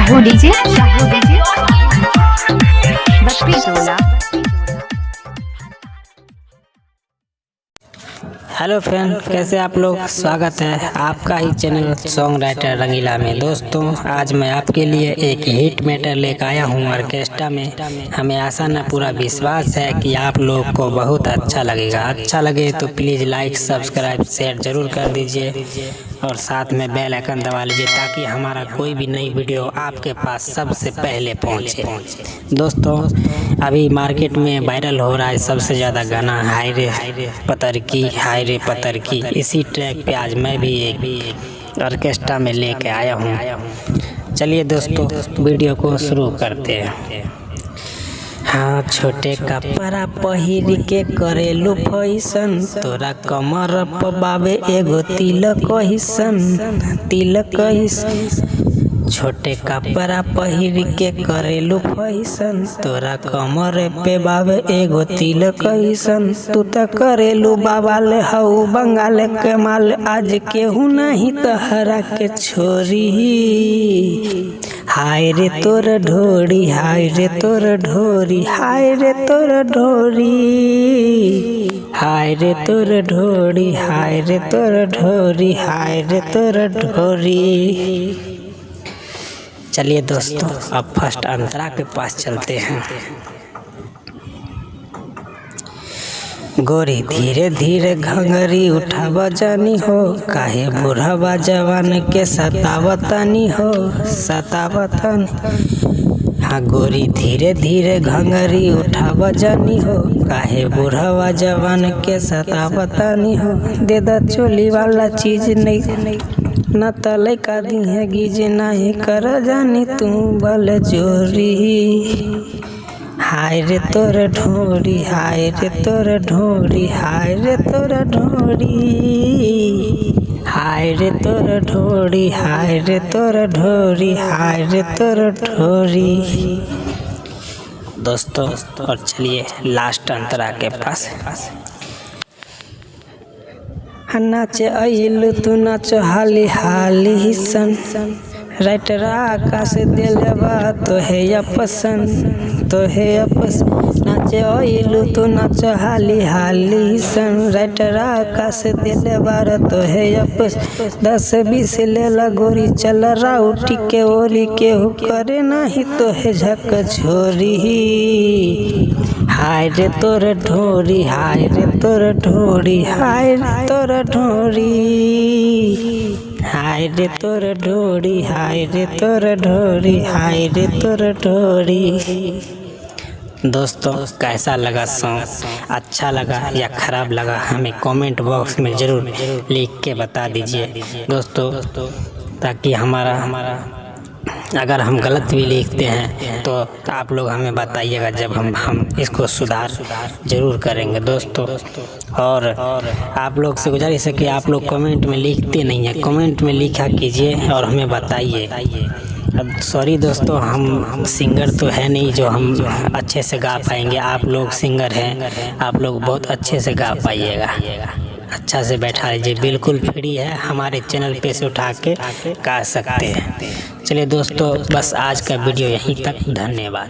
Shahu DJ Bappi टोला। Hello friend, कैसे आप लोग। स्वागत है आपका ही चैनल सॉन्ग राइटर रंगीला में। दोस्तों, आज मैं आपके लिए एक हिट मैटर लेकर आया हूँ ऑर्केस्ट्रा में। हमें आशा न पूरा विश्वास है कि आप लोग को बहुत अच्छा लगेगा। अच्छा लगे तो प्लीज़ लाइक, सब्सक्राइब, शेयर जरूर कर दीजिए और साथ में बेल आइकन दबा लीजिए ताकि हमारा कोई भी नई वीडियो आपके पास सबसे पहले पहुँचे। दोस्तों, अभी मार्केट में वायरल हो रहा है सबसे ज़्यादा गाना हाय रे पतर की, हाय रे पतर की। इसी ट्रैक पे आज मैं भी एक ऑर्केस्ट्रा में लेके आया हूँ। चलिए दोस्तों, वीडियो को शुरू करते हैं। हाँ, छोटे कपड़ा पहिर के करेलू फैशन, तोरा कमर बाबे एगो तिलक अइसन। छोटे कपड़ा पहिर के करेलू फैशन, तोरा कमर पे बाबे एगो तिलक अइसन। तू त करेलू बाबाल हऊ बंगाल के माल, आज केहू नहीं तहरा के छोरी। हाय रे तोर ढोरी, हाय रे तोर ढोरी, हाय रे तोर ढोरी, हाय रे तोर ढोरी, हाय रे तोर ढोरी, हाय रे तोर ढोरी। चलिए दोस्तों, अब फर्स्ट अंतरा के पास चलते हैं। गोरी धीरे धीरे घंघरी उठावा जानी हो, काहे बुढ़ावा जवान के सतावतनी हो, सतावतन। हाँ, गोरी धीरे धीरे घंघरी उठावा जानी हो, काहे बुढ़ावा जवान के सतावतनी हो। दे द चोली वाला चीज नहीं न तले का दी है गीज, नहीं कर जानी तू बल जोरी। हाय रे तोर ढोरी, हाय रे तोर ढोरी, हाय रे तोर ढोरी, हाय रे तोर ढोरी, हाय रे तोर ढोरी, हाय रे तोर ढोरी। दोस्तों, और चलिए लास्ट अंतरा के पास। नाचे अइलू तू नाचो हाली हाली सन, राइटर आकाश दिलवा तो है अपसन, तो है अपसन। नाचे अइलू तू नाचो हाली हाली सन, राइटर आकाश दिलवा तो है अपस। 10-20 लेला गोरी चल राउटी के ओरी, केहू करे नहीं तो है झक झोरी। हाय रे तोर ढोरी, हाय रे तोर ढोरी, हाय रे तोर ढोरी, हाय रे तोर ढोरी, हाय रे तोर ढोरी, हाय रे तोर ढोरी। दोस्तों, कैसा लगा सॉन्ग? अच्छा लगा या ख़राब लगा हमें कमेंट बॉक्स में ज़रूर लिख के बता दीजिए दोस्तों, ताकि हमारा अगर हम गलत भी लिखते हैं तो आप लोग हमें बताइएगा, जब हम इसको सुधार ज़रूर करेंगे दोस्तों। और आप लोग से गुजारिश है कि आप लोग कमेंट में लिखते नहीं हैं, कमेंट में लिखा कीजिए और हमें बताइए। अब सॉरी दोस्तों, हम सिंगर तो है नहीं जो हम अच्छे से गा पाएंगे। आप लोग सिंगर हैं, आप लोग बहुत अच्छे से गा पाइएगा। अच्छा से बैठा लीजिए, बिल्कुल फ्री है, हमारे चैनल पे से उठा के गा सकते हैं। चलिए दोस्तों, बस आज का वीडियो यहीं तक। धन्यवाद।